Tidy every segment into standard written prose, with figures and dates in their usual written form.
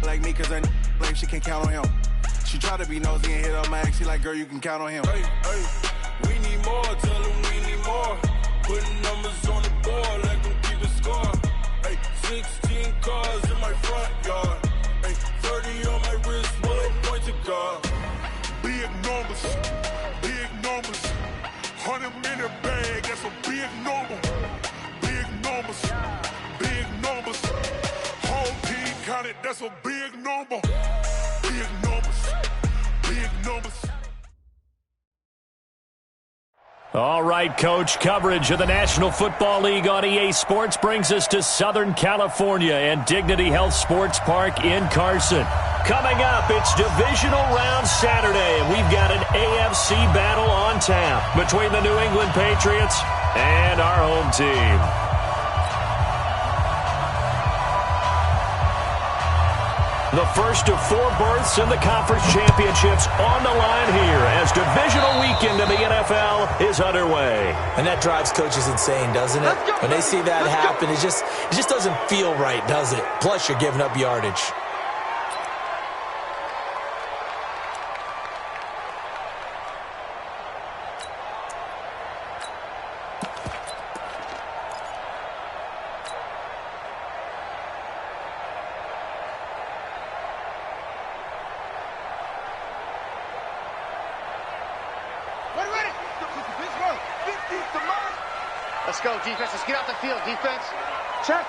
like me, cause that like she can count on him. She try to be nosy and hit up my ex. She like, girl, you can count on him. Hey, we need more, tell them we need more. Putting numbers on the board, let them keep the score. Hey, 16 cars in my front yard. Hey, 30 on my wrist, one point to God. Big numbers, 100 minute bag, that's a big number. Big numbers, whole team counted, that's a big number. Big numbers. All right, Coach, coverage of the National Football League on EA Sports brings us to Southern California and Dignity Health Sports Park in Carson. Coming up, it's Divisional Round Saturday, and we've got an AFC battle on tap between the New England Patriots and our home team. The first of 4 berths in the conference championships on the line here as divisional weekend in the NFL is underway. And that drives coaches insane, doesn't it? When they see that happen, it just doesn't feel right, does it? Plus, you're giving up yardage. Let's go, defense. Let's get out the field, defense. Check.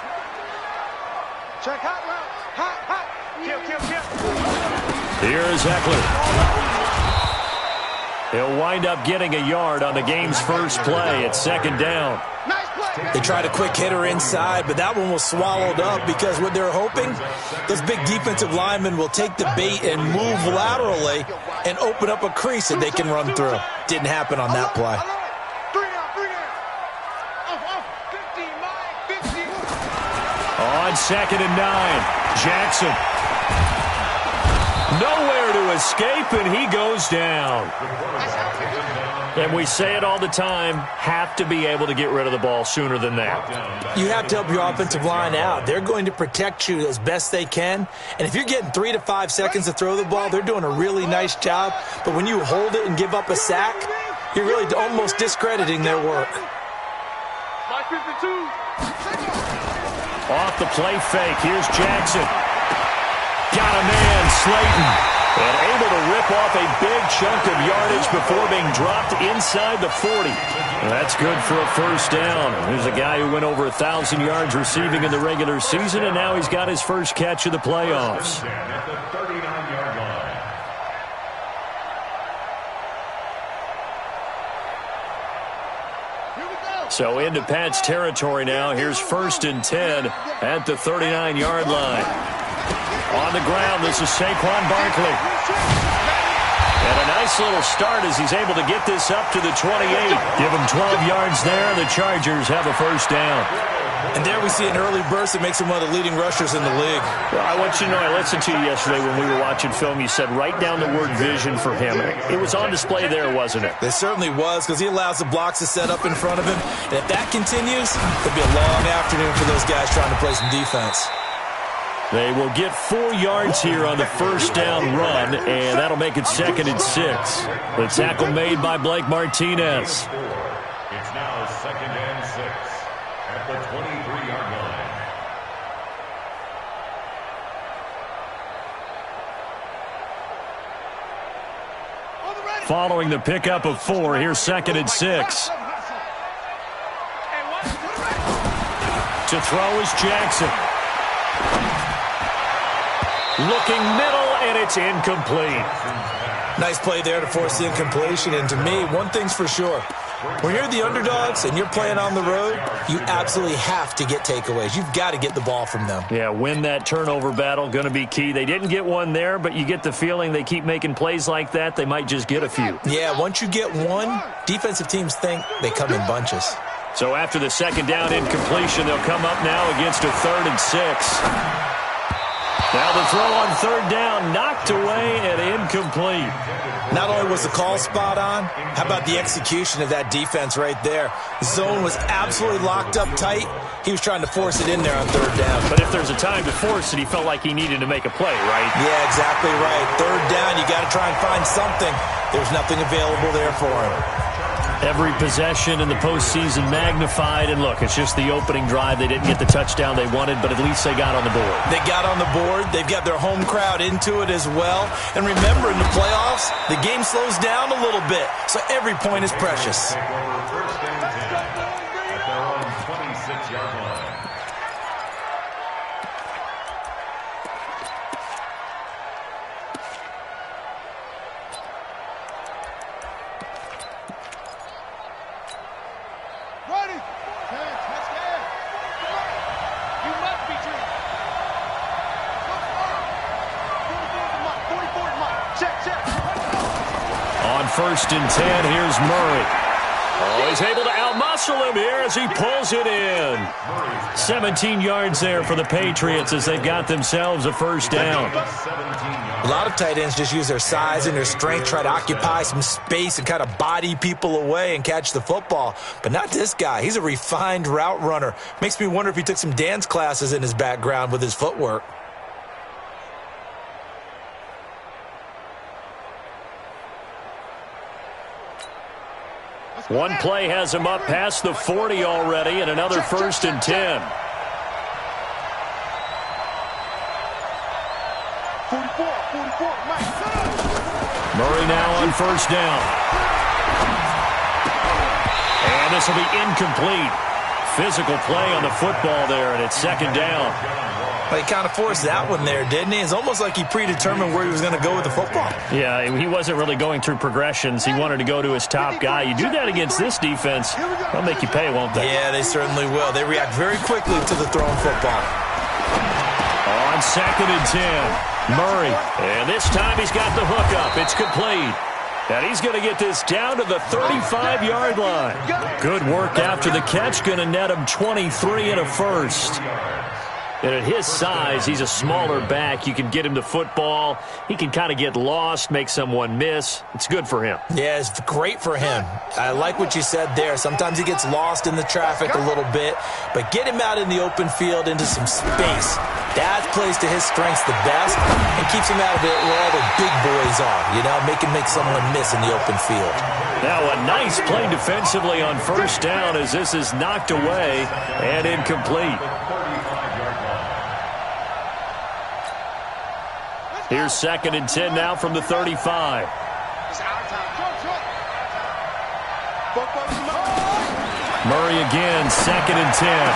Hot route. Hot. Kill. Here's Eckler. He'll wind up getting a yard on the game's first play at second down. Nice play. They tried a quick hitter inside, but that one was swallowed up because what they're hoping, those big defensive linemen will take the bait and move laterally and open up a crease that they can run through. Didn't happen on that play. On 2nd and 9, Jackson. Nowhere to escape, and he goes down. And we say it all the time, have to be able to get rid of the ball sooner than that. You have to help your offensive line out. They're going to protect you as best they can. And if you're getting 3 to 5 seconds to throw the ball, they're doing a really nice job. But when you hold it and give up a sack, you're really almost discrediting their work. Off the play fake, here's Jackson. Got a man, Slayton. And able to rip off a big chunk of yardage before being dropped inside the 40. That's good for a first down. There's a guy who went over 1,000 yards receiving in the regular season, and now he's got his first catch of the playoffs. So into Pat's territory now. Here's 1st and 10 at the 39-yard line. On the ground, this is Saquon Barkley. And a nice little start as he's able to get this up to the 28. Give him 12 yards there. The Chargers have a first down. And there we see an early burst that makes him one of the leading rushers in the league. Well, I want you to know, I listened to you yesterday when we were watching film. You said write down the word vision for him. It was on display there, wasn't it? It certainly was, because he allows the blocks to set up in front of him. And if that continues, it'll be a long afternoon for those guys trying to play some defense. They will get 4 yards here on the first down run, and that'll make it 2nd and 6. The tackle made by Blake Martinez. It's now 2nd and 6 at the 23-yard line. Following the pickup of 4, here's 2nd and 6. To throw is Jackson. Looking middle, and it's incomplete. Nice play there to force the incompletion. And to me, one thing's for sure. When you're the underdogs and you're playing on the road, you absolutely have to get takeaways. You've got to get the ball from them. Yeah, win that turnover battle, going to be key. They didn't get one there, but you get the feeling they keep making plays like that, they might just get a few. Yeah, once you get one, defensive teams think they come in bunches. So after the second down incompletion, they'll come up now against a 3rd and 6. Now the throw on third down, knocked away and incomplete. Not only was the call spot on, how about the execution of that defense right there? The zone was absolutely locked up tight. He was trying to force it in there on third down. But if there's a time to force it, he felt like he needed to make a play, right? Yeah, exactly right. Third down, you got to try and find something. There's nothing available there for him. Every possession in the postseason magnified, and look, it's just the opening drive. They didn't get the touchdown they wanted, but at least they got on the board. They got on the board. They've got their home crowd into it as well. And remember, in the playoffs, the game slows down a little bit, so every point is precious. Take over first and 10 at their own 26-yard line. First and 10, here's Murray. Oh, he's able to outmuscle him here as he pulls it in. 17 yards there for the Patriots as they've got themselves a first down. A lot of tight ends just use their size and their strength, try to occupy some space and kind of body people away and catch the football. But not this guy. He's a refined route runner. Makes me wonder if he took some dance classes in his background with his footwork. One play has him up past the 40 already, and another first and 10. 44, 44, Murray now on first down. And this will be incomplete. Physical play on the football there, and it's second down. Well, he kind of forced that one there, didn't he? It's almost like he predetermined where he was going to go with the football. Yeah, he wasn't really going through progressions. He wanted to go to his top guy. You do that against this defense, they'll make you pay, won't they? Yeah, they certainly will. They react very quickly to the thrown football. On second and 10, Murray. And this time he's got the hook up. It's complete. And he's going to get this down to the 35-yard line. Good work after the catch. Going to net him 23 and a first. And at his size, he's a smaller back. You can get him to football. He can kind of get lost, make someone miss. It's good for him. Yeah, it's great for him. I like what you said there. Sometimes he gets lost in the traffic a little bit, but get him out in the open field into some space. That plays to his strengths the best and keeps him out of it where all the big boys are, you know, make someone miss in the open field. Now a nice play defensively on first down as this is knocked away and incomplete. Here's second and 10 now from the 35. Murray again, second and 10.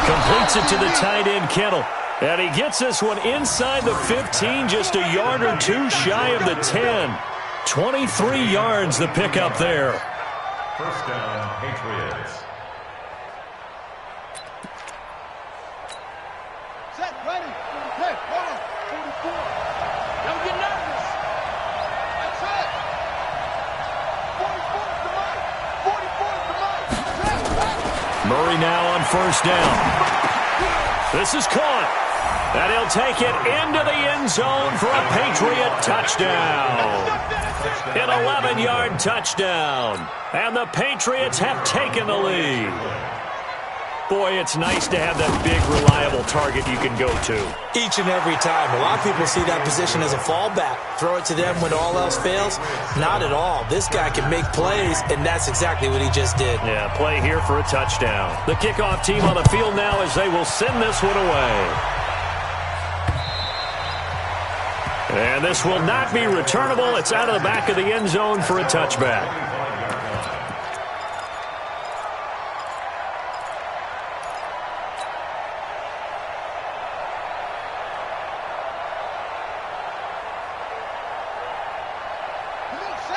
Completes it to the tight end, Kittle. And he gets this one inside the 15, just a yard or two shy of the 10. 23 yards the pickup there. First down, Patriots. Set, ready. Hey, hold on. 44. Don't get nervous. That's it. 44 is the mic. 44 is the mic. Murray now on first down. This is caught. And he'll take it into the end zone for a Patriot touchdown. An 11-yard touchdown. And the Patriots have taken the lead. Boy, it's nice to have that big, reliable target you can go to. Each and every time. A lot of people see that position as a fallback. Throw it to them when all else fails. Not at all. This guy can make plays, and that's exactly what he just did. Yeah, play here for a touchdown. The kickoff team on the field now as they will send this one away. And this will not be returnable. It's out of the back of the end zone for a touchback.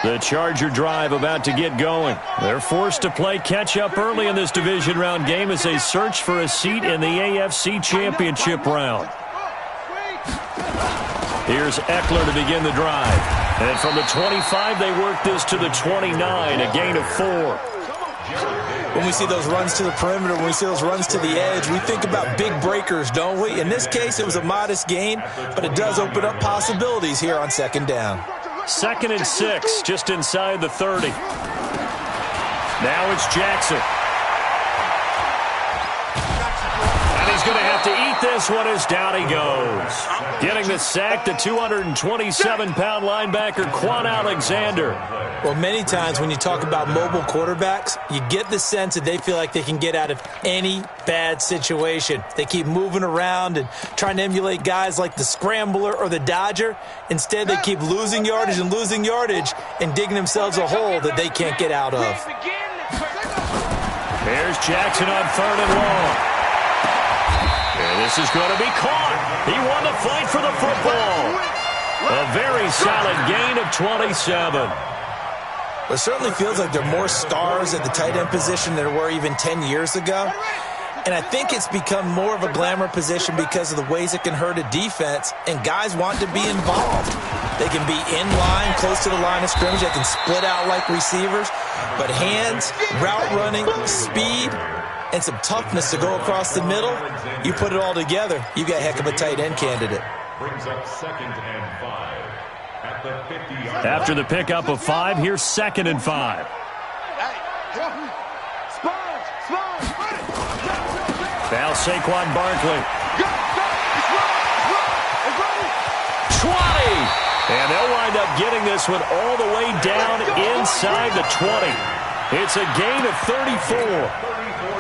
The Charger drive about to get going. They're forced to play catch-up early in this division round game as they search for a seat in the AFC Championship round. Here's Eckler to begin the drive. And from the 25, they work this to the 29, a gain of 4. When we see those runs to the perimeter, when we see those runs to the edge, we think about big breakers, don't we? In this case, it was a modest gain, but it does open up possibilities here on second down. 2nd and 6, just inside the 30. Now it's Jackson. And he's going to have to eat this one as down he goes. Getting the sack, the 227-pound linebacker, Quan Alexander. Well, many times when you talk about mobile quarterbacks, you get the sense that they feel like they can get out of any bad situation. They keep moving around and trying to emulate guys like the Scrambler or the Dodger. Instead, they keep losing yardage and digging themselves a hole that they can't get out of. Here's Jackson on 3rd and long. And this is going to be caught. He won the fight for the football. A very solid gain of 27. It certainly feels like there are more stars at the tight end position than there were even 10 years ago. And I think it's become more of a glamour position because of the ways it can hurt a defense, and guys want to be involved. They can be in line, close to the line of scrimmage. They can split out like receivers. But hands, route running, speed, and some toughness to go across the middle, you put it all together, you got a heck of a tight end candidate. Brings up 2nd and 5. At the 50-yard After the pickup of 5, here's 2nd and 5. Now Saquon Barkley. 20! And they'll wind up getting this one all the way down inside the 20. It's a gain of 34.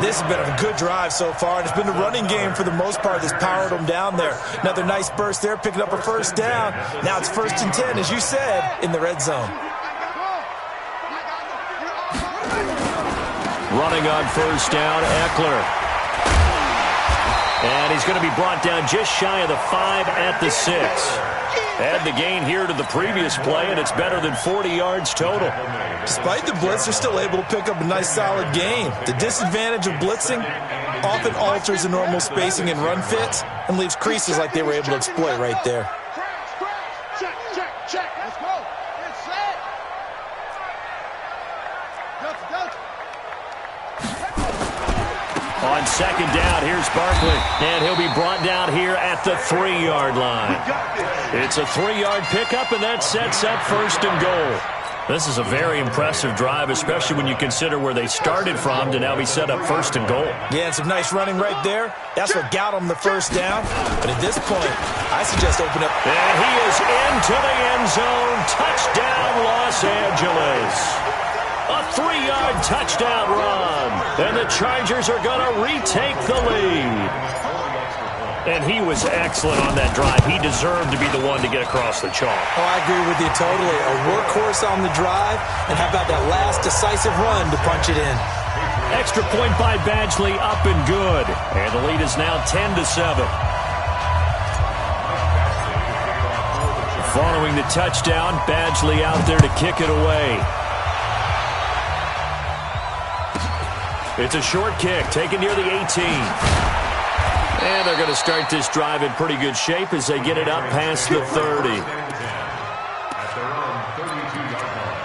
This has been a good drive so far, and it's been the running game for the most part that's powered them down there. Another nice burst there, picking up a 1st down. Now it's 1st and 10, as you said, in the red zone. Running on 1st down, Eckler. And he's going to be brought down just shy of the 5 at the 6. Add the gain here to the previous play, and it's better than 40 yards total. Despite the blitz, they're still able to pick up a nice solid gain. The disadvantage of blitzing often alters the normal spacing and run fits and leaves creases like they were able to exploit right there. Check. Let's go. It's set. On 2nd down, here's Barkley, and he'll be brought down here at the 3-yard line. It's a 3-yard pickup, and that sets up 1st and goal. This is a very impressive drive, especially when you consider where they started from to now be set up 1st and goal. Yeah, and some nice running right there. That's what got them the 1st down. But at this point, I suggest open up. And he is into the end zone. Touchdown, Los Angeles. A 3-yard touchdown run. And the Chargers are going to retake the lead. And he was excellent on that drive. He deserved to be the one to get across the chalk. Oh, I agree with you totally. A workhorse on the drive. And how about that last decisive run to punch it in? Extra point by Badgley, up and good. And the lead is now 10-7. Following the touchdown, Badgley out there to kick it away. It's a short kick, taken near the 18. And they're going to start this drive in pretty good shape as they get it up past the 30. at their own 32-yard line.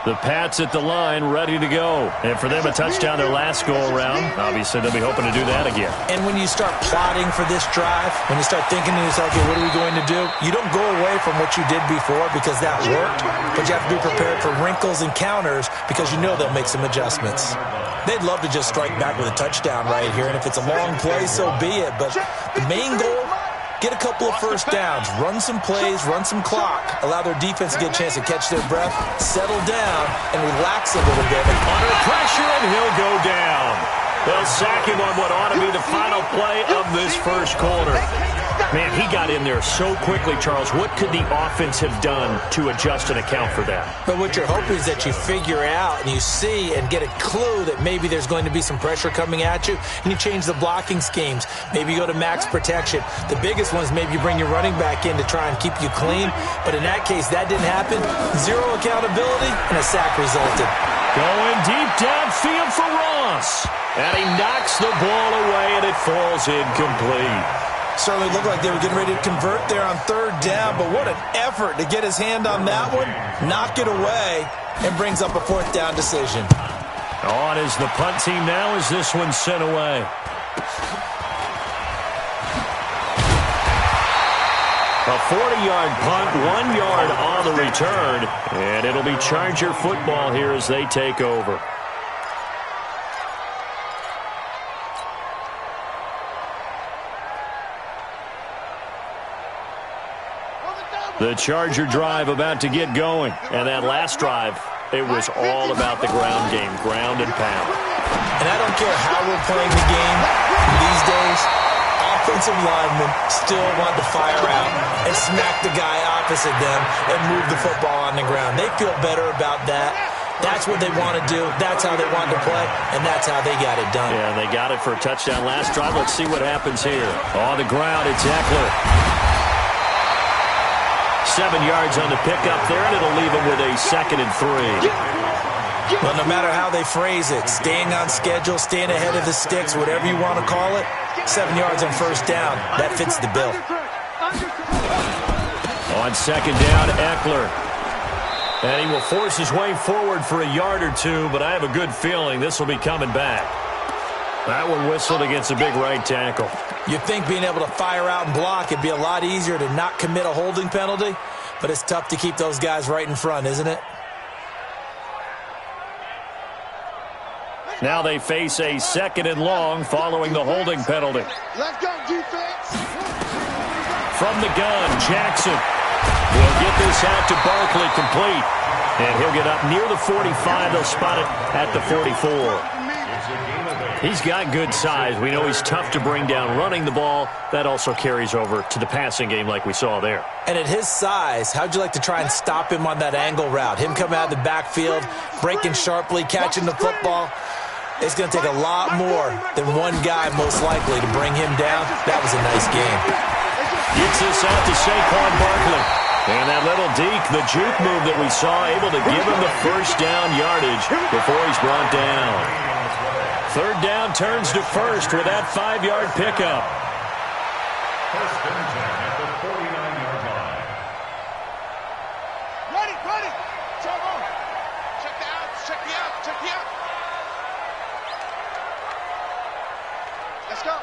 The Pats at the line, ready to go. And for them, a touchdown their last go-around. Obviously, they'll be hoping to do that again. And when you start plotting for this drive, when you start thinking to yourself, okay, what are we going to do? You don't go away from what you did before because that worked, but you have to be prepared for wrinkles and counters because you know they'll make some adjustments. They'd love to just strike back with a touchdown right here, and if it's a long play, so be it. But the main goal, get a couple of first downs, run some plays, run some clock, allow their defense to get a chance to catch their breath, settle down, and relax a little bit. Under pressure, and he'll go down. They'll sack him on what ought to be the final play of this first quarter. Man, he got in there so quickly, Charles. What could the offense have done to adjust and account for that? But what you're hoping is that you figure out and you see and get a clue that maybe there's going to be some pressure coming at you, and you change the blocking schemes. Maybe you go to max protection. The biggest one is maybe you bring your running back in to try and keep you clean. But in that case, that didn't happen. Zero accountability, and a sack resulted. Going deep downfield for Ross. And he knocks the ball away, and it falls incomplete. Certainly looked like they were getting ready to convert there on third down, but what an effort to get his hand on that one, knock it away, and brings up a fourth down decision. On is the punt team now as this one's sent away. A 40-yard punt, 1 yard on the return, and it'll be Charger football here as they take over. The Charger drive about to get going, and that last drive, it was all about the ground game, ground and pound. And I don't care how we're playing the game these days, offensive linemen still want to fire out and smack the guy opposite them and move the football on the ground. They feel better about that. That's what they want to do. That's how they want to play, and that's how they got it done. Yeah, they got it for a touchdown last drive. Let's see what happens here. On the ground, it's Eckler. 7 yards on the pickup there, and it'll leave him with a 2nd and 3. Well, no matter how they phrase it, staying on schedule, staying ahead of the sticks, whatever you want to call it, 7 yards on first down, that fits the bill. On 2nd down, Eckler. And he will force his way forward for a yard or two, but I have a good feeling this will be coming back. That one whistled against a big right tackle. You'd think being able to fire out and block, it'd be a lot easier to not commit a holding penalty, but it's tough to keep those guys right in front, isn't it? Now they face a 2nd and long following the holding penalty. Let's go, defense. From the gun, Jackson will get this out to Barkley, complete. And he'll get up near the 45. They'll spot it at the 44. He's got good size. We know he's tough to bring down running the ball. That also carries over to the passing game like we saw there. And at his size, how'd you like to try and stop him on that angle route? Him coming out of the backfield, breaking sharply, catching the football. It's going to take a lot more than one guy, most likely, to bring him down. That was a nice game. Gets this out to Saquon Barkley. And that little deke, the juke move that we saw, able to give him the first down yardage before he's brought down. 3rd down turns to first with that 5-yard pickup. First and 10 at the 49-yard line. Ready. Check the outs, check the out. Let's go.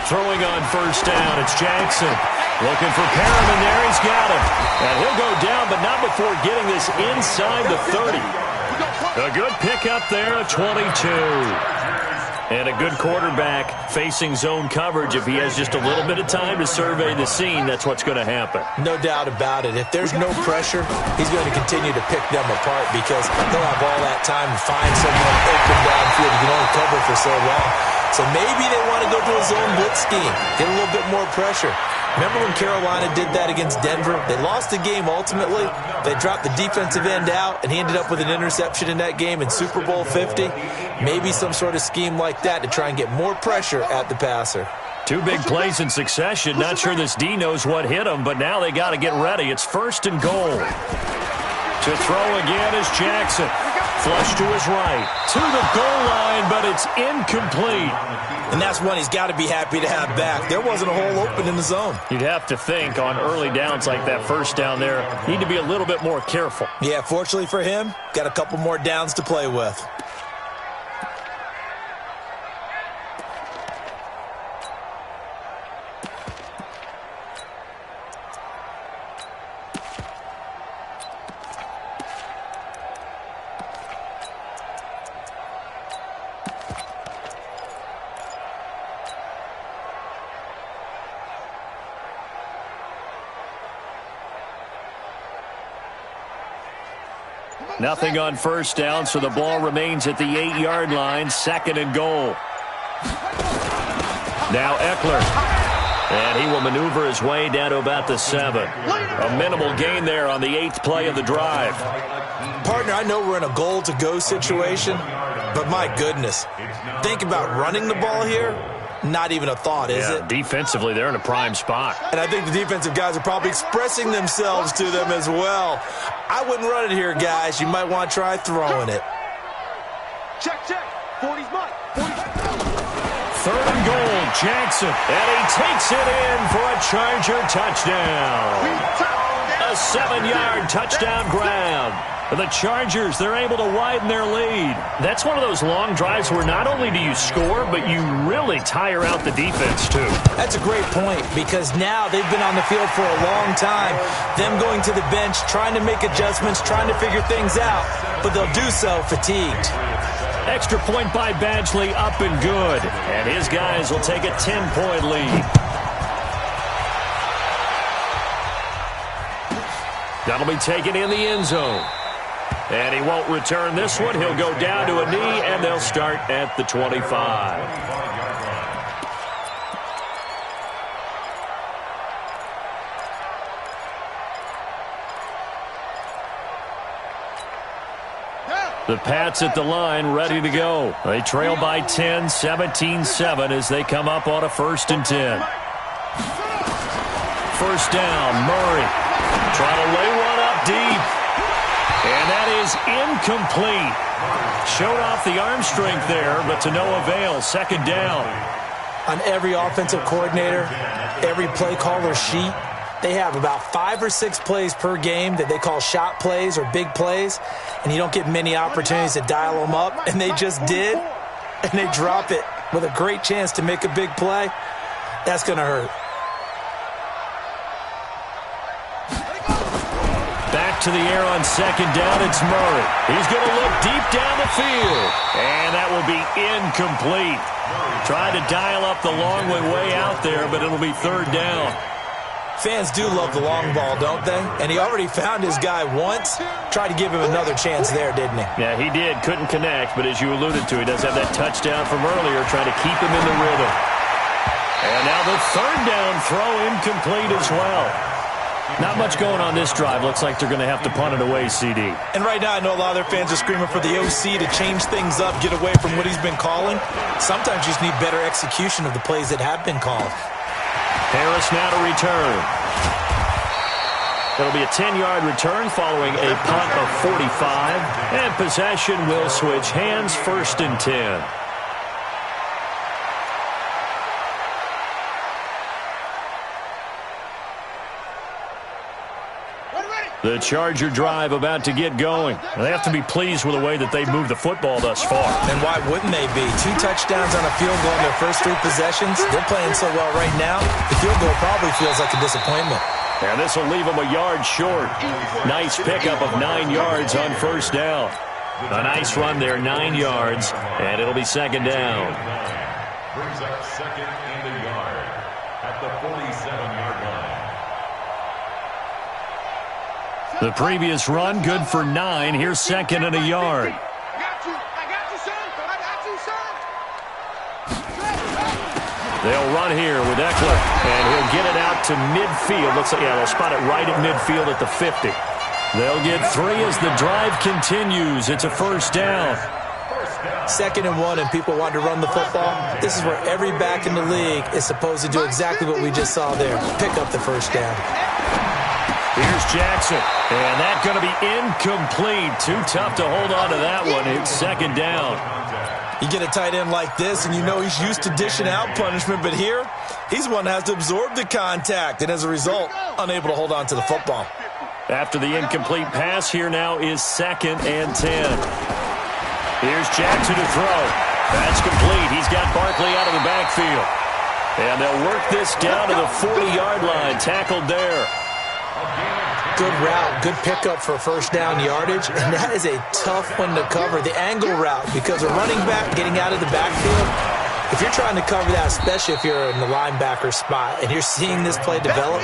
Throwing on first down, it's Jackson. Looking for Perriman there, he's got him. And he'll go down, but not before getting this inside the 30. A good pickup there, a 22. And a good quarterback facing zone coverage. If he has just a little bit of time to survey the scene, that's what's going to happen. No doubt about it. If there's no pressure, he's going to continue to pick them apart because he'll have all that time to find someone open downfield. He can only cover for so long. So maybe they want to go to a zone blitz scheme, get a little bit more pressure. Remember when Carolina did that against Denver? They lost the game ultimately. They dropped the defensive end out, and he ended up with an interception in that game in Super Bowl 50. Maybe some sort of scheme like that to try and get more pressure at the passer. 2 big plays in succession. Not sure this D knows what hit him, but now they got to get ready. It's 1st and goal. To throw again is Jackson. Flush to his right. To the goal line, but it's incomplete. And that's one he's got to be happy to have back. There wasn't a hole open in the zone. You'd have to think on early downs like that first down there, need to be a little bit more careful. Yeah, fortunately for him, got a couple more downs to play with. Nothing on first down, so the ball remains at the 8-yard line. 2nd and goal. Now Eckler. And he will maneuver his way down to about the 7. A minimal gain there on the 8th play of the drive. Partner, I know we're in a goal-to-go situation, but my goodness. Think about running the ball here. Not even a thought, is it? Defensively, they're in a prime spot. And I think the defensive guys are probably expressing themselves to them as well. I wouldn't run it here, guys. You might want to try throwing it. Check. 40's mine. 3rd and goal, Jackson. And he takes it in for a Charger touchdown. A 7-yard touchdown grab. The Chargers, they're able to widen their lead. That's one of those long drives where not only do you score, but you really tire out the defense, too. That's a great point, because now they've been on the field for a long time. Them going to the bench, trying to make adjustments, trying to figure things out, but they'll do so fatigued. Extra point by Badgley, up and good. And his guys will take a 10-point lead. That'll be taken in the end zone. And he won't return this one. He'll go down to a knee, and they'll start at the 25. The Pats at the line, ready to go. They trail by 10, 17-7 as they come up on a 1st and 10. First down, Murray. Trying to lay one up deep. And that is incomplete. Showed off the arm strength there, but to no avail. 2nd down. On every offensive coordinator, every play caller sheet, they have about 5 or 6 plays per game that they call shot plays or big plays, and you don't get many opportunities to dial them up, and they just did, and they drop it with a great chance to make a big play. That's going to hurt. Back to the air on 2nd down, it's Murray. He's going to look deep down the field, and that will be incomplete. Tried to dial up the long way out there, but it'll be 3rd down. Fans do love the long ball, don't they? And he already found his guy once. Tried to give him another chance there, didn't he? Yeah, he did. Couldn't connect, but as you alluded to, he does have that touchdown from earlier, trying to keep him in the rhythm. And now the 3rd down throw incomplete as well. Not much going on this drive. Looks like they're going to have to punt it away, CD. And right now, I know a lot of their fans are screaming for the OC to change things up, get away from what he's been calling. Sometimes you just need better execution of the plays that have been called. Harris now to return. It'll be a 10-yard return following a punt of 45. And possession will switch hands, 1st and 10. The Charger drive about to get going. They have to be pleased with the way that they've moved the football thus far. And why wouldn't they be? 2 touchdowns on a field goal in their first 3 possessions. They're playing so well right now, the field goal probably feels like a disappointment. And this will leave them a yard short. Nice pickup of 9 yards on 1st down. A nice run there, 9 yards, and it'll be 2nd down. Brings up 2nd and a yard at the 47-yard line. The previous run, good for 9. Here's 2nd and a yard. I got you, son. I got you, son. They'll run here with Eckler, and he'll get it out to midfield. Looks like, yeah, they'll spot it right at midfield at the 50. They'll get 3 as the drive continues. It's a 1st down. 2nd and 1, and people want to run the football. This is where every back in the league is supposed to do exactly what we just saw there. Pick up the 1st down. Here's Jackson, and that's going to be incomplete. Too tough to hold on to that one. It's 2nd down. You get a tight end like this, and you know he's used to dishing out punishment, but here, he's the one that has to absorb the contact, and as a result, unable to hold on to the football. After the incomplete pass, here now is 2nd and 10. Here's Jackson to throw. That's complete. He's got Barkley out of the backfield. And they'll work this down to the 40-yard line. Tackled there. Good route, good pickup for 1st down yardage, and that is a tough one to cover, the angle route, because a running back getting out of the backfield, if you're trying to cover that, especially if you're in the linebacker spot and you're seeing this play develop,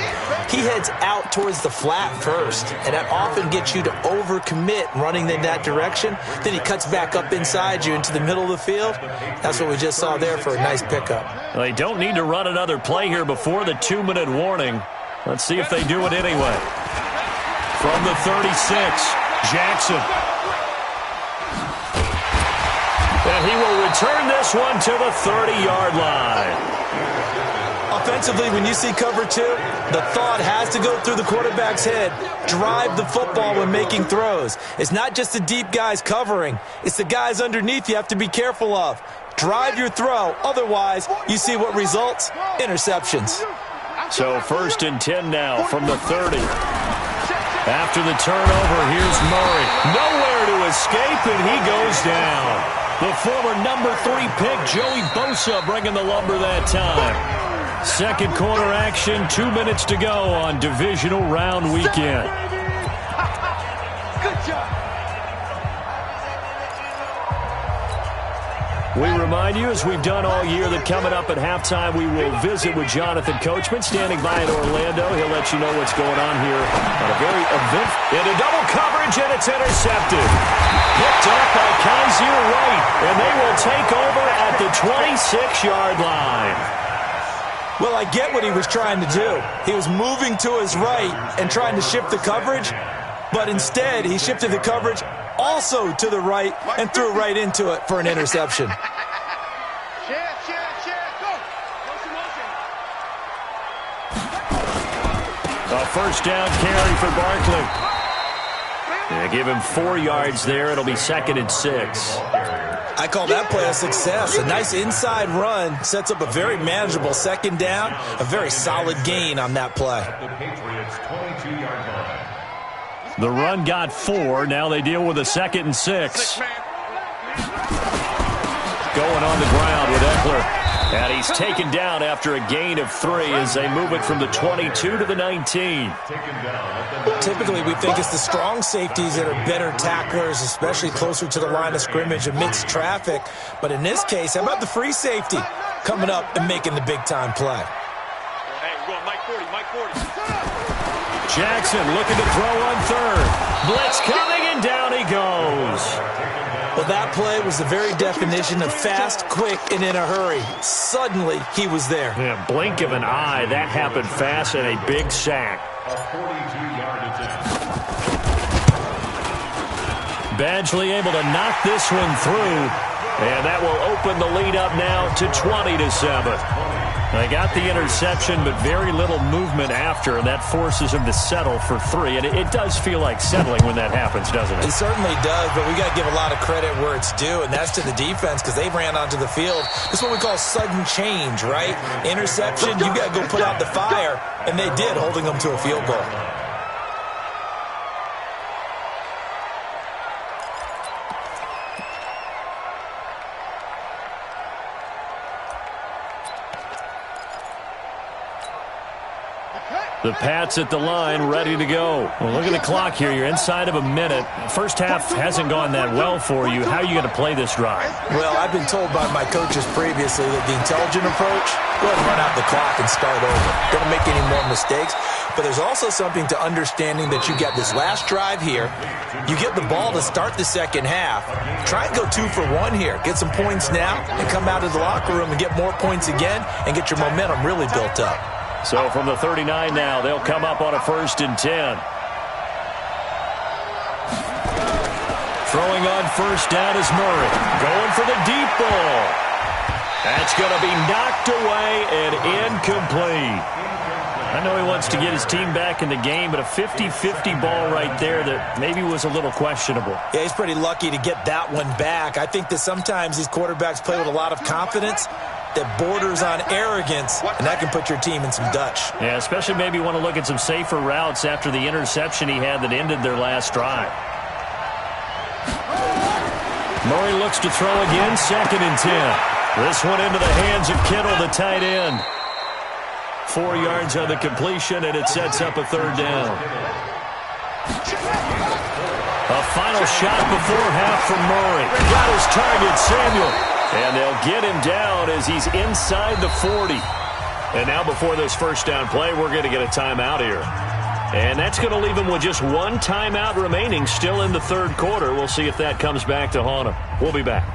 he heads out towards the flat first, and that often gets you to overcommit running in that direction. Then he cuts back up inside you into the middle of the field. That's what we just saw there for a nice pickup. Well, they don't need to run another play here before the 2-minute warning. Let's see if they do it anyway. From the 36, Jackson. And he will return this one to the 30-yard line. Offensively, when you see cover 2, the thought has to go through the quarterback's head. Drive the football when making throws. It's not just the deep guys covering. It's the guys underneath you have to be careful of. Drive your throw. Otherwise, you see what results? Interceptions. So 1st and 10 now from the 30. After the turnover, here's Murray. Nowhere to escape, and he goes down. The former number 3 pick, Joey Bosa, bringing the lumber that time. Second quarter action, 2 minutes to go on divisional round weekend. Good job. We remind you, as we've done all year, that coming up at halftime, we will visit with Jonathan Coachman, standing by in Orlando. He'll let you know what's going on here on a very event. Into double coverage, and it's intercepted. Picked up by Kaiser White, and they will take over at the 26-yard line. Well, I get what he was trying to do. He was moving to his right and trying to shift the coverage, but instead he shifted the coverage also to the right and threw right into it for an interception. Share. Go. A first down carry for Barkley. Yeah, give him 4 yards there. It'll be 2nd and 6. I call that play a success. A nice inside run sets up a very manageable 2nd down. A very solid gain on that play. The Patriots' 22-yard line. The run got 4. Now they deal with a 2nd and 6. Going on the ground with Eckler. And he's taken down after a gain of 3 as they move it from the 22 to the 19. Typically, we think it's the strong safeties that are better tacklers, especially closer to the line of scrimmage amidst traffic. But in this case, how about the free safety coming up and making the big-time play? Hey, we're going Mike 40. Jackson looking to throw on 3rd. Blitz coming, and down he goes. Well, that play was the very definition of fast, quick, and in a hurry. Suddenly, he was there. Yeah, blink of an eye. That happened fast, and a big sack. A 42-yard attempt. Badgley able to knock this one through. And that will open the lead up now to 20-7. They got the interception, but very little movement after, and that forces him to settle for 3. And it does feel like settling when that happens, doesn't it? It certainly does, but we got to give a lot of credit where it's due, and that's to the defense because they ran onto the field. This is what we call sudden change, right? Interception, you got to go put out the fire, and they did, holding them to a field goal. The Pats at the line, ready to go. Well, look at the clock here. You're inside of a minute. First half hasn't gone that well for you. How are you going to play this drive? Well, I've been told by my coaches previously that the intelligent approach, go ahead and run out the clock and start over. Don't make any more mistakes. But there's also something to understanding that you got this last drive here. You get the ball to start the second half. Try and go 2 for 1 here. Get some points now and come out of the locker room and get more points again and get your momentum really built up. So from the 39 now, they'll come up on a 1st and 10. Throwing on first down is Murray. Going for the deep ball. That's going to be knocked away and incomplete. I know he wants to get his team back in the game, but a 50-50 ball right there that maybe was a little questionable. Yeah, he's pretty lucky to get that one back. I think that sometimes these quarterbacks play with a lot of confidence that borders on arrogance, and that can put your team in some Dutch. Yeah, especially maybe want to look at some safer routes after the interception he had that ended their last drive. Murray looks to throw again, 2nd and 10. This one into the hands of Kittle, the tight end. 4 yards on the completion, and it sets up a 3rd down. A final shot before half from Murray. Got his target, Samuel. And they'll get him down as he's inside the 40. And now before this first down play, we're going to get a timeout here. And that's going to leave him with just 1 timeout remaining still in the 3rd quarter. We'll see if that comes back to haunt him. We'll be back.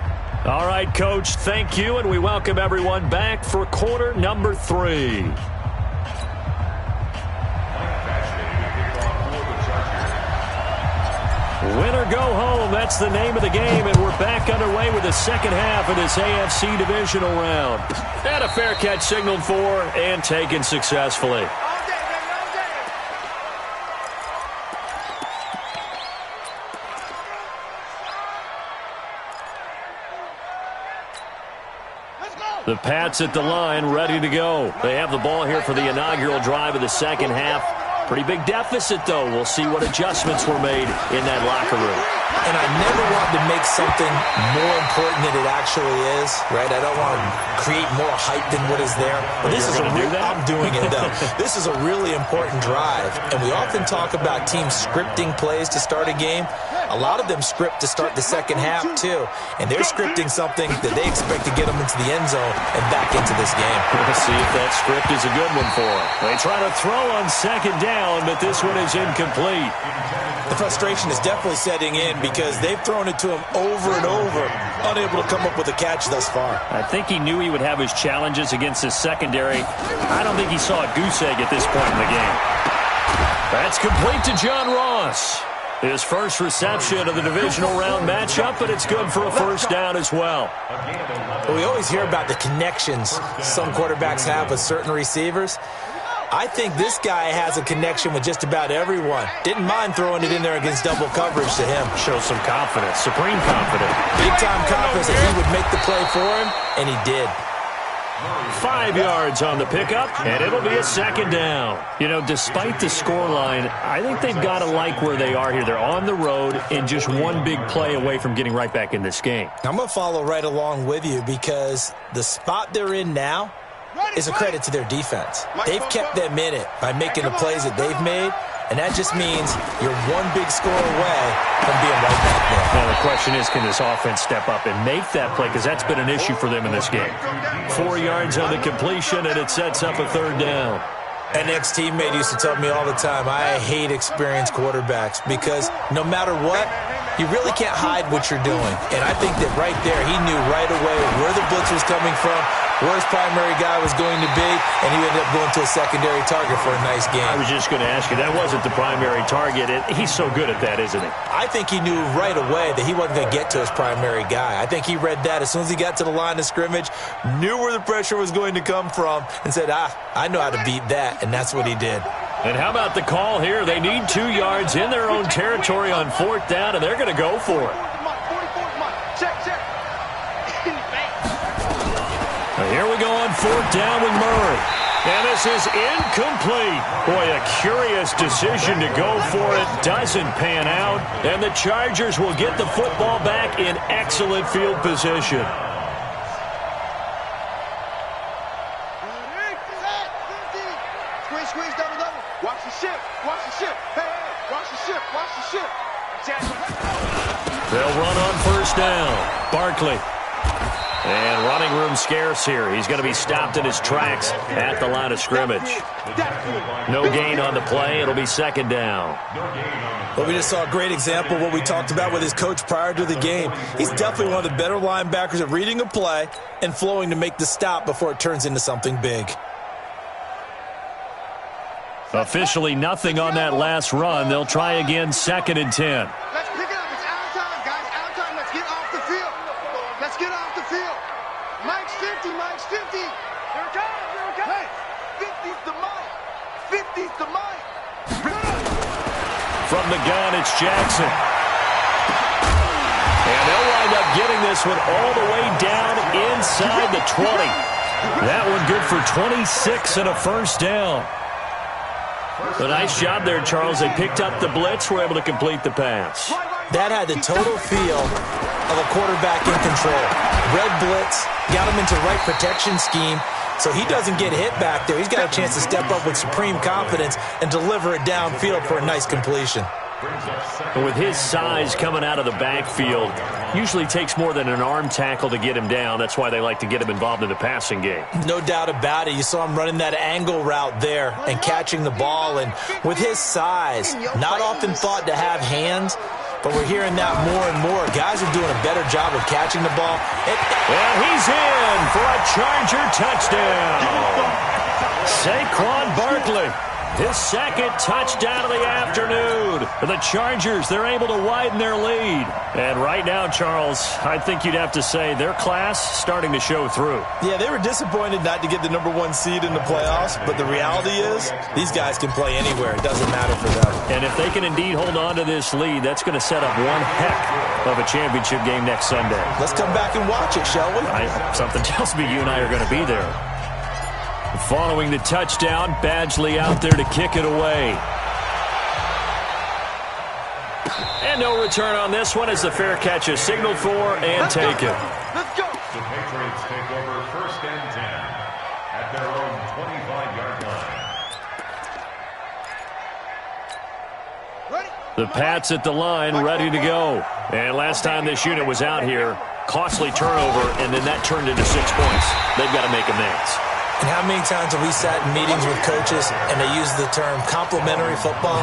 All right, Coach, thank you, and we welcome everyone back for quarter number 3. Win or go home, that's the name of the game, and we're back underway with the second half of this AFC divisional round. And a fair catch signaled for and taken successfully. The Pats at the line, ready to go. They have the ball here for the inaugural drive of the second half. Pretty big deficit, though. We'll see what adjustments were made in that locker room. And I never want to make something more important than it actually is, right? I don't want to create more hype than what is there. But this is I'm doing it, though. This is a really important drive. And we often talk about teams scripting plays to start a game. A lot of them script to start the second half, too. And they're scripting something that they expect to get them into the end zone and back into this game. We'll see if that script is a good one for them. They try to throw on second down, but this one is incomplete. The frustration is definitely setting in because they've thrown it to him over and over, unable to come up with a catch thus far. I think he knew he would have his challenges against his secondary. I don't think he saw a goose egg at this point in the game. That's complete to John Ross. His first reception of the divisional round matchup, but it's good for a first down as well. We always hear about the connections some quarterbacks have with certain receivers. I think this guy has a connection with just about everyone. Didn't mind throwing it in there against double coverage to him. Shows some confidence, supreme confidence. Big-time confidence that he would make the play for him, and he did. 5 yards on the pickup, and it'll be a second down. You know, despite the scoreline, I think they've got to like where they are here. They're on the road and just one big play away from getting right back in this game. I'm going to follow right along with you because the spot they're in now is a credit to their defense. They've kept them in it by making the plays that they've made, and that just means you're one big score away from being right back there. Now the question is, can this offense step up and make that play? Because that's been an issue for them in this game. 4 yards on the completion, and it sets up a third down. An ex-teammate used to tell me all the time, I hate experienced quarterbacks because no matter what, you really can't hide what you're doing. And I think that right there, he knew right away where the blitz was coming from, where his primary guy was going to be, and he ended up going to a secondary target for a nice game. I was just going to ask you, that wasn't the primary target. He's so good at that, isn't he? I think he knew right away that he wasn't going to get to his primary guy. I think he read that as soon as he got to the line of scrimmage, knew where the pressure was going to come from, and said, I know how to beat that, and that's what he did. And how about the call here? They need 2 yards in their own territory on fourth down, and they're going to go for it. Here we go on fourth down with Murray. And this is incomplete. Boy, a curious decision to go for it. Doesn't pan out. And the Chargers will get the football back in excellent field position. Squeeze, double. Watch the ship. Hey, watch the ship. They'll run on first down. Barkley. And running room scarce here. He's going to be stopped in his tracks at the line of scrimmage. No gain on the play. It'll be second down. Well, we just saw a great example of what we talked about with his coach prior to the game. He's definitely one of the better linebackers at reading a play and flowing to make the stop before it turns into something big. Officially nothing on that last run. They'll try again, 2nd and 10. Let's pick it up. It's out of time, guys. Out of time. Let's get off the field. Mike's 50. Here it comes. Hey, 50's the Mike. From the gun, it's Jackson. And they'll wind up getting this one all the way down inside the 20. That one good for 26 and a first down. A nice job there, Charles. They picked up the blitz, were able to complete the pass. That had the total feel of a quarterback in control. Red blitz, got him into the right protection scheme, so he doesn't get hit back there. He's got a chance to step up with supreme confidence and deliver it downfield for a nice completion. And with his size coming out of the backfield, usually takes more than an arm tackle to get him down. That's why they like to get him involved in the passing game. No doubt about it. You saw him running that angle route there and catching the ball. And with his size, not often thought to have hands, but we're hearing that more and more. Guys are doing a better job of catching the ball. And he's in for a Charger touchdown. Saquon Barkley. His second touchdown of the afternoon. The Chargers, they're able to widen their lead. And right now, Charles, I think you'd have to say their class starting to show through. Yeah, they were disappointed not to get the #1 seed in the playoffs, but the reality is these guys can play anywhere. It doesn't matter for them. And if they can indeed hold on to this lead, that's going to set up one heck of a championship game next Sunday. Let's come back and watch it, shall we? Something tells me you and I are going to be there. Following the touchdown, Badgley out there to kick it away. And no return on this one as the fair catch is signaled for and taken. Let's go. The Patriots take over 1st and 10 at their own 25-yard line. Ready? The Pats at the line, ready to go. And last time this unit was out here, costly turnover, and then that turned into 6 points. They've got to make amends. And how many times have we sat in meetings with coaches and they use the term complementary football?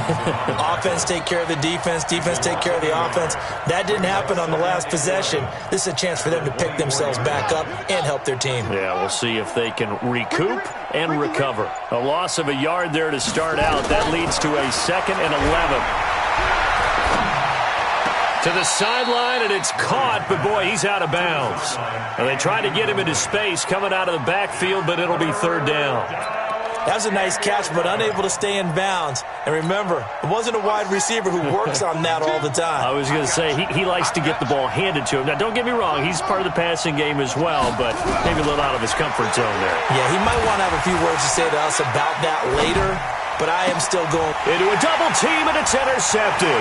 Offense take care of the defense, defense take care of the offense. That didn't happen on the last possession. This is a chance for them to pick themselves back up and help their team. Yeah, we'll see if they can recoup and recover. A loss of a yard there to start out. That leads to a 2nd and 11. To the sideline, and it's caught, but boy, he's out of bounds. And they tried to get him into space coming out of the backfield, but it'll be 3rd down. That was a nice catch, but unable to stay in bounds. And remember, it wasn't a wide receiver who works on that all the time. I was going to say, he likes to get the ball handed to him. Now, don't get me wrong, he's part of the passing game as well, but maybe a little out of his comfort zone there. Yeah, he might want to have a few words to say to us about that later, but I am still going. Into a double team, and it's intercepted.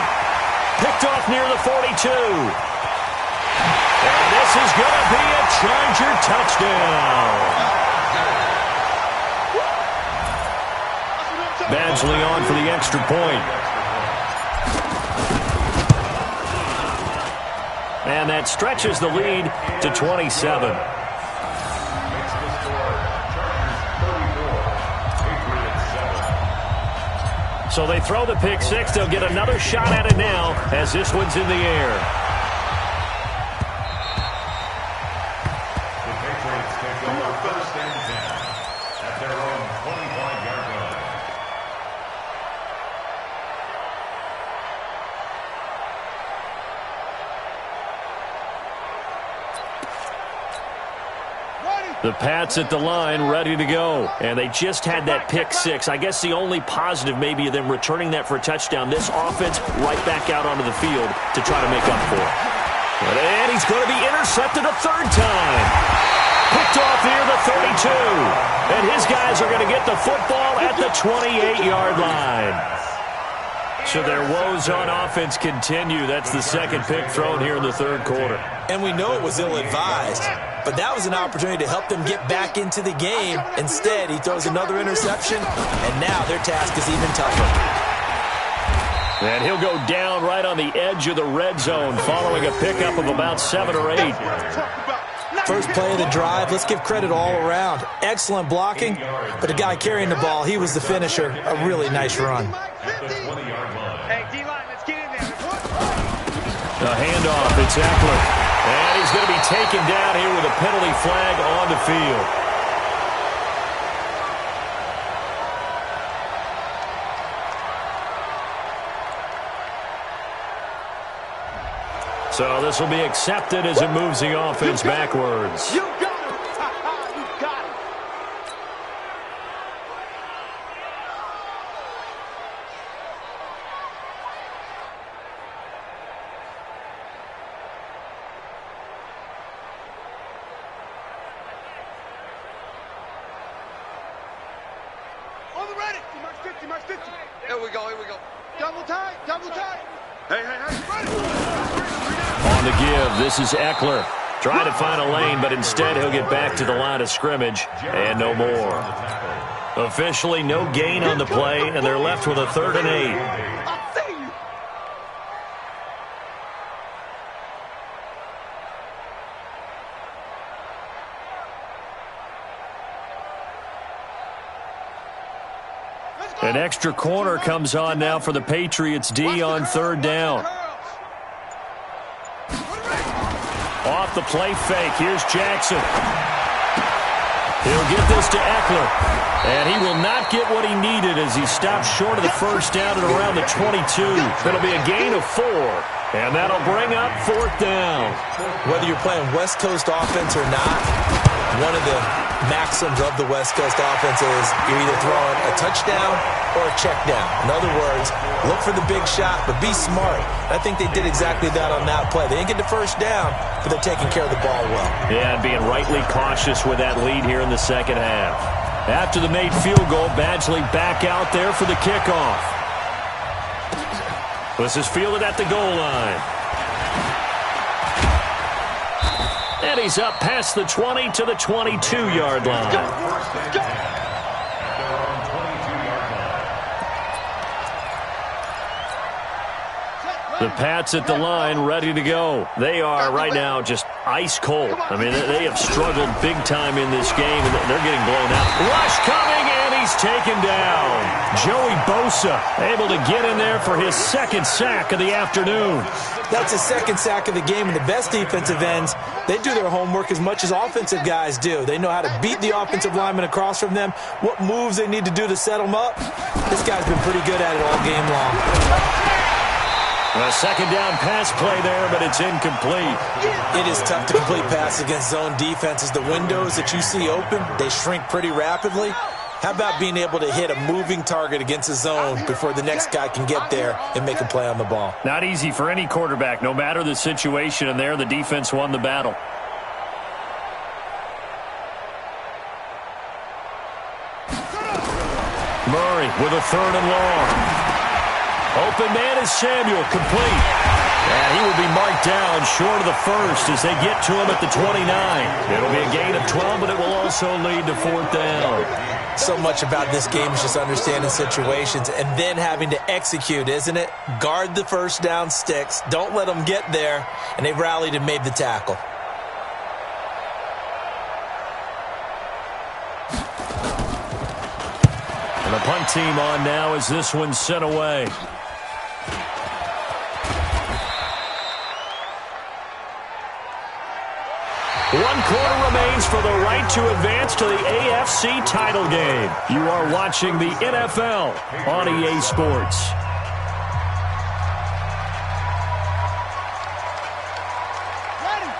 Picked off near the 42. And this is going to be a Charger touchdown. Badgley on for the extra point. And that stretches the lead to 27. So they throw the pick six. They'll get another shot at it now as this one's in the air. The Patriots take over 1st and 10 at their own 25-yard line. The Pats at the line, ready to go. And they just had that pick six. I guess the only positive maybe of them returning that for a touchdown. This offense right back out onto the field to try to make up for it. And he's going to be intercepted a 3rd time. Picked off near the 32. And his guys are going to get the football at the 28-yard line. So their woes on offense continue. That's the 2nd pick thrown here in the 3rd quarter. And we know it was ill-advised, but that was an opportunity to help them get back into the game. Instead, he throws another interception, and now their task is even tougher. And he'll go down right on the edge of the red zone following a pickup of about 7 or 8. First play of the drive, let's give credit all around. Excellent blocking, but the guy carrying the ball, he was the finisher. A really nice run. Hey, D-line, let's get in there. The handoff, it's Eckler. And he's going to be taken down here with a penalty flag on the field. So this will be accepted as it moves the offense backwards. You got it. You got it. On the ready. March 50, March 50. Here we go, here we go. Double tight, double tight. Hey, ready. On the give, this is Eckler. Trying to find a lane, but instead he'll get back to the line of scrimmage and no more. Officially no gain on the play, and they're left with a 3rd and 8. I'll see you. An extra corner comes on now for the Patriots D on 3rd down. Off the play fake, here's Jackson. He'll get this to Eckler. And he will not get what he needed as he stops short of the first down at around the 22. It'll be a gain of 4. And that'll bring up 4th down. Whether you're playing West Coast offense or not, one of the maxims of the West Coast offense is you're either throwing a touchdown or a check down. In other words, look for the big shot, but be smart. I think they did exactly that on that play. They didn't get the first down, but they're taking care of the ball well. Yeah, and being rightly cautious with that lead here in the second half. After the made field goal, Badgley back out there for the kickoff. This is fielded at the goal line. And he's up past the 20 to the 22-yard line. The Pats at the line, ready to go. They are right now just ice cold. I mean, they have struggled big time in this game, and they're getting blown out. Rush coming, and he's taken down. Joey Bosa able to get in there for his second sack of the afternoon. That's his second sack of the game, and the best defensive ends, they do their homework as much as offensive guys do. They know how to beat the offensive lineman across from them, what moves they need to do to set them up. This guy's been pretty good at it all game long. A second down pass play there, but it's incomplete. It is tough to complete pass against zone defenses. The windows that you see open, they shrink pretty rapidly. How about being able to hit a moving target against a zone before the next guy can get there and make a play on the ball? Not easy for any quarterback, no matter the situation, and there the defense won the battle. Murray with a 3rd and long. Open man is Samuel, complete. And he will be marked down short of the first as they get to him at the 29. It'll be a gain of 12, but it will also lead to 4th down. So much about this game is just understanding situations and then having to execute, isn't it? Guard the first down sticks. Don't let them get there. And they rallied and made the tackle. And the punt team on now as this one's sent away. One quarter remains for the right to advance to the AFC title game. You are watching the NFL on EA Sports.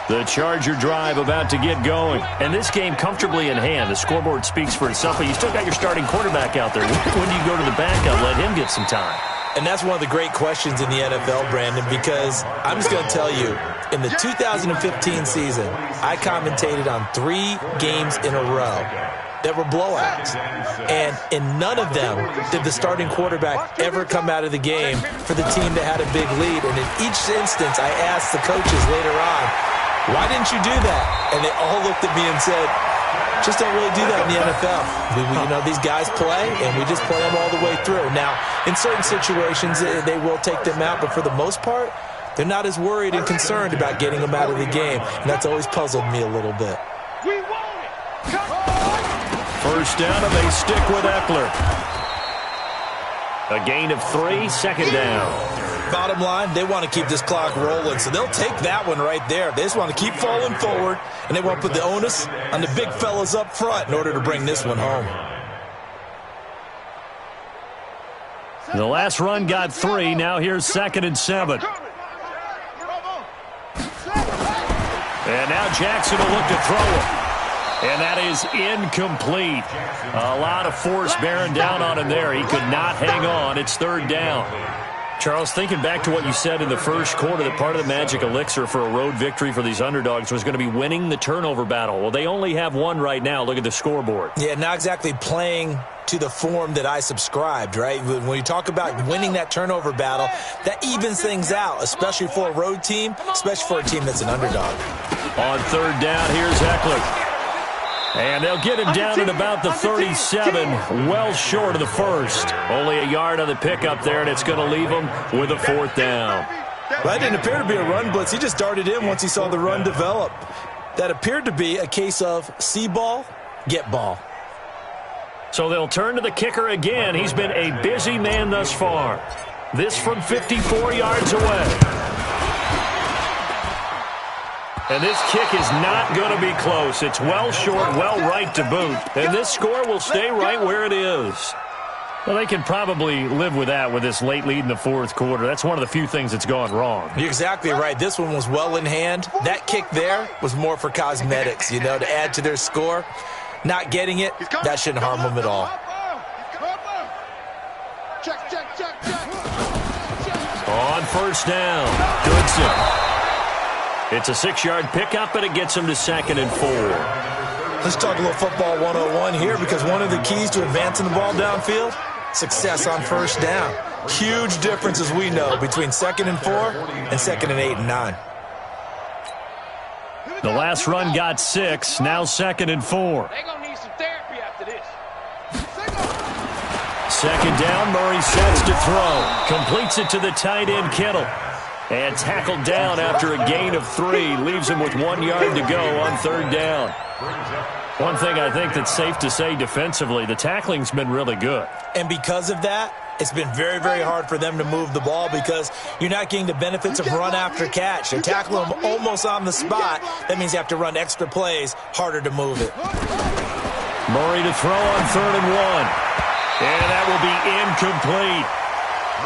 The Charger drive about to get going. And this game comfortably in hand. The scoreboard speaks for itself, but you still got your starting quarterback out there. When do you go to the backup, let him get some time? And that's one of the great questions in the NFL, Brandon, because I'm just going to tell you, in the 2015 season, I commentated on 3 games in a row that were blowouts. And in none of them did the starting quarterback ever come out of the game for the team that had a big lead. And in each instance, I asked the coaches later on, why didn't you do that? And they all looked at me and said, just don't really do that in the NFL. You know, these guys play, and we just play them all the way through. Now, in certain situations, they will take them out, but for the most part, they're not as worried and concerned about getting them out of the game, and that's always puzzled me a little bit. First down, and they stick with Eckler. A gain of 3, second down. Bottom line, they want to keep this clock rolling, so they'll take that one right there. They just want to keep falling forward, and they want to put the onus on the big fellas up front in order to bring this one home. The last run got 3. Now here's 2nd and 7. And now Jackson will look to throw it. And that is incomplete. A lot of force bearing down on him there. He could not hang on. It's 3rd down. Charles, thinking back to what you said in the first quarter, that part of the magic elixir for a road victory for these underdogs was going to be winning the turnover battle. Well, they only have one right now. Look at the scoreboard. Yeah, not exactly playing to the form that I subscribed, right? When you talk about winning that turnover battle, that evens things out, especially for a road team, especially for a team that's an underdog. On 3rd down, here's Eckler. And they'll get him down at about the 37, well short of the first. Only a yard on the pickup there, and it's going to leave him with a 4th down. That didn't appear to be a run blitz. He just darted in once he saw the run develop. That appeared to be a case of see ball, get ball. So they'll turn to the kicker again. He's been a busy man thus far. This from 54 yards away. And this kick is not going to be close. It's well short, well right to boot. And this score will stay right where it is. Well, they can probably live with that with this late lead in the fourth quarter. That's one of the few things that's gone wrong. You're exactly right. This one was well in hand. That kick there was more for cosmetics, to add to their score. Not getting it, that shouldn't harm them at all. On first down, Goodson. It's a 6-yard pickup, and it gets him to 2nd and 4. Let's talk a little football 101 here, because one of the keys to advancing the ball downfield, success on first down. Huge difference, as we know, between 2nd and 4 and 2nd and 8 and 9. The last run got 6, now 2nd and 4. They're going to need some therapy after this. 2nd down, Murray sets to throw. Completes it to the tight end, Kittle. And tackled down after a gain of 3. Leaves him with 1 yard to go on 3rd down. One thing I think that's safe to say defensively, the tackling's been really good. And because of that, it's been very, very hard for them to move the ball because you're not getting the benefits of run after catch. They're tackling them almost on the spot. That means you have to run extra plays, harder to move it. Murray to throw on 3rd and 1. And that will be incomplete.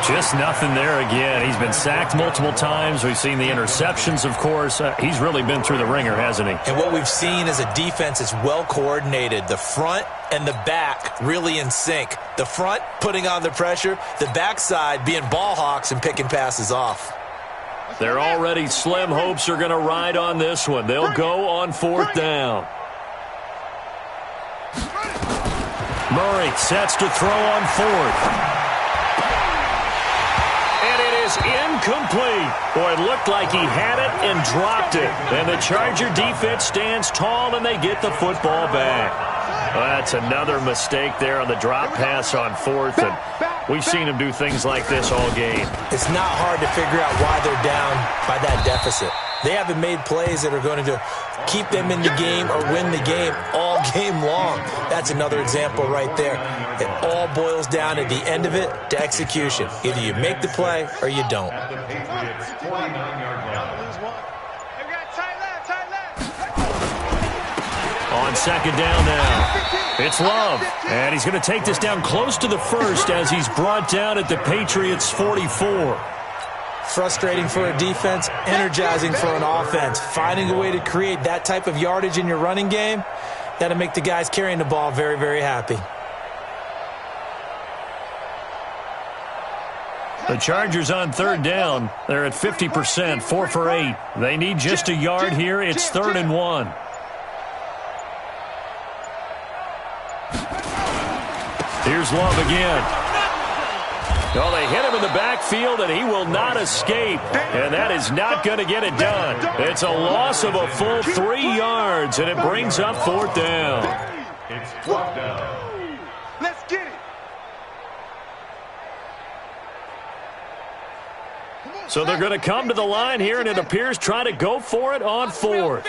Just nothing there again. He's been sacked multiple times. We've seen the interceptions, of course. He's really been through the ringer, hasn't he? And what we've seen is a defense that's well coordinated. The front and the back really in sync. The front putting on the pressure. The backside being ball hawks and picking passes off. Their already slim hopes are going to ride on this one. They'll go on 4th down. Murray sets to throw on 4th. Incomplete. Boy, it looked like he had it and dropped it. And the Charger defense stands tall, and they get the football back. Well, that's another mistake there on the drop pass on 4th. And we've seen him do things like this all game. It's not hard to figure out why they're down by that deficit. They haven't made plays that are going to keep them in the game or win the game all game long. That's another example right there. It all boils down at the end of it to execution. Either you make the play or you don't. On 2nd down now, it's Love. And he's going to take this down close to the 1st as he's brought down at the Patriots' 44. Frustrating for a defense, energizing for an offense. Finding a way to create that type of yardage in your running game, that'll make the guys carrying the ball very, very happy. The Chargers on 3rd down. They're at 50%, 4 for 8. They need just a yard here. It's 3rd and 1. Here's Love again. Well, they hit him in the backfield, and he will not escape. And that is not going to get it done. It's a loss of a full 3 yards, and it brings up 4th down. It's 4th down. Let's get it. So they're going to come to the line here, and it appears try to go for it on 4th.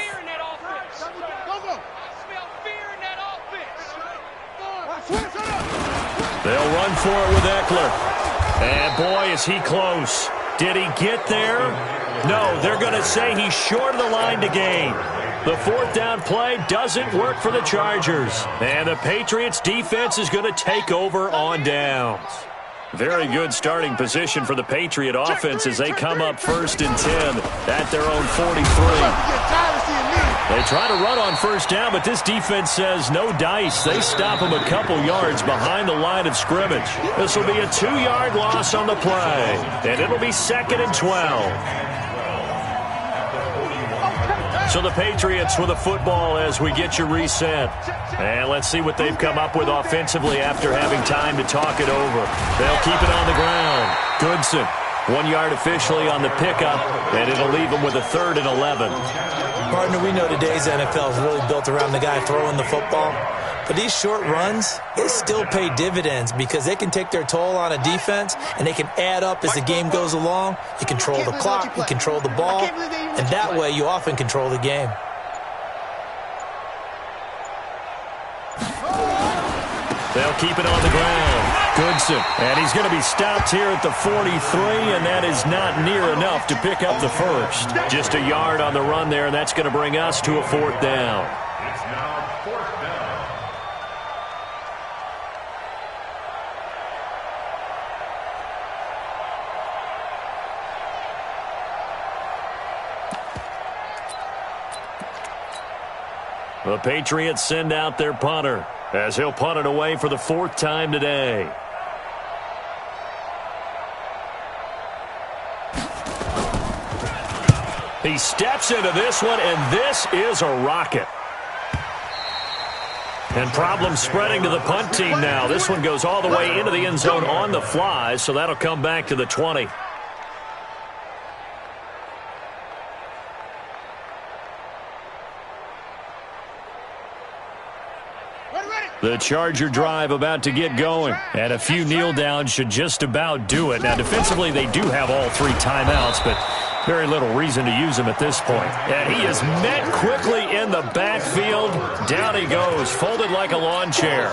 They'll run for it with Eckler. And boy, is he close. Did he get there? No, they're going to say he's short of the line to gain. The 4th down play doesn't work for the Chargers. And the Patriots defense is going to take over on downs. Very good starting position for the Patriot offense as they come up 1st and 10 at their own 43. They try to run on 1st down, but this defense says no dice. They stop them a couple yards behind the line of scrimmage. This will be a 2-yard loss on the play, and it'll be 2nd and 12. So the Patriots with a football as we get you reset. And let's see what they've come up with offensively after having time to talk it over. They'll keep it on the ground. Goodson, 1 yard officially on the pickup, and it'll leave them with a 3rd and 11. Partner, we know today's NFL is really built around the guy throwing the football. But these short runs, they still pay dividends because they can take their toll on a defense and they can add up as the game goes along. You control the clock, you control the ball, and that way you often control the game. They'll keep it on the ground. Goodson. And he's going to be stopped here at the 43, and that is not near enough to pick up the first. Just a yard on the run there, and that's going to bring us to a 4th down. It's now 4th down. The Patriots send out their punter as he'll punt it away for the 4th time today. He steps into this one, and this is a rocket. And problems spreading to the punt team now. This one goes all the way into the end zone on the fly, so that'll come back to the 20. The Charger drive about to get going, and a few kneel downs should just about do it. Now, defensively, they do have all 3 timeouts, but very little reason to use them at this point. And he is met quickly in the backfield. Down he goes, folded like a lawn chair.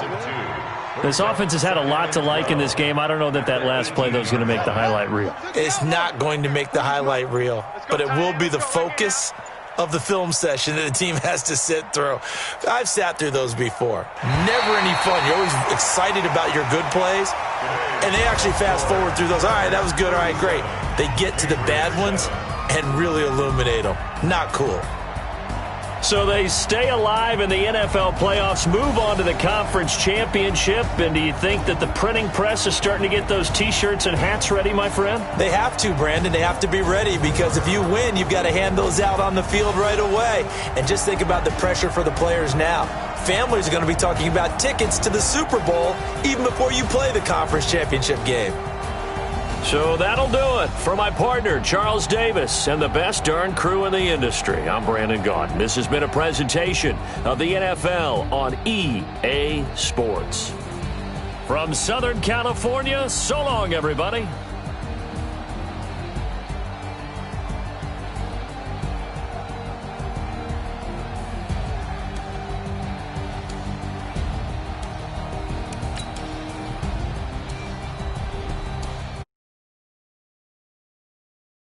This offense has had a lot to like in this game. I don't know that last play, though, is going to make the highlight reel. It's not going to make the highlight reel, but it will be the focus of the film session that the team has to sit through. I've sat through those before. Never any fun. You're always excited about your good plays, and they actually fast forward through those. All right, that was good. All right, great. They get to the bad ones and really illuminate them. Not cool. So they stay alive in the NFL playoffs, move on to the conference championship. And do you think that the printing press is starting to get those T-shirts and hats ready, my friend? They have to, Brandon. They have to be ready, because if you win, you've got to hand those out on the field right away. And just think about the pressure for the players now. Families are going to be talking about tickets to the Super Bowl even before you play the conference championship game. So that'll do it. For my partner, Charles Davis, and the best darn crew in the industry, I'm Brandon Gaudin. This has been a presentation of the NFL on EA Sports. From Southern California, so long, everybody.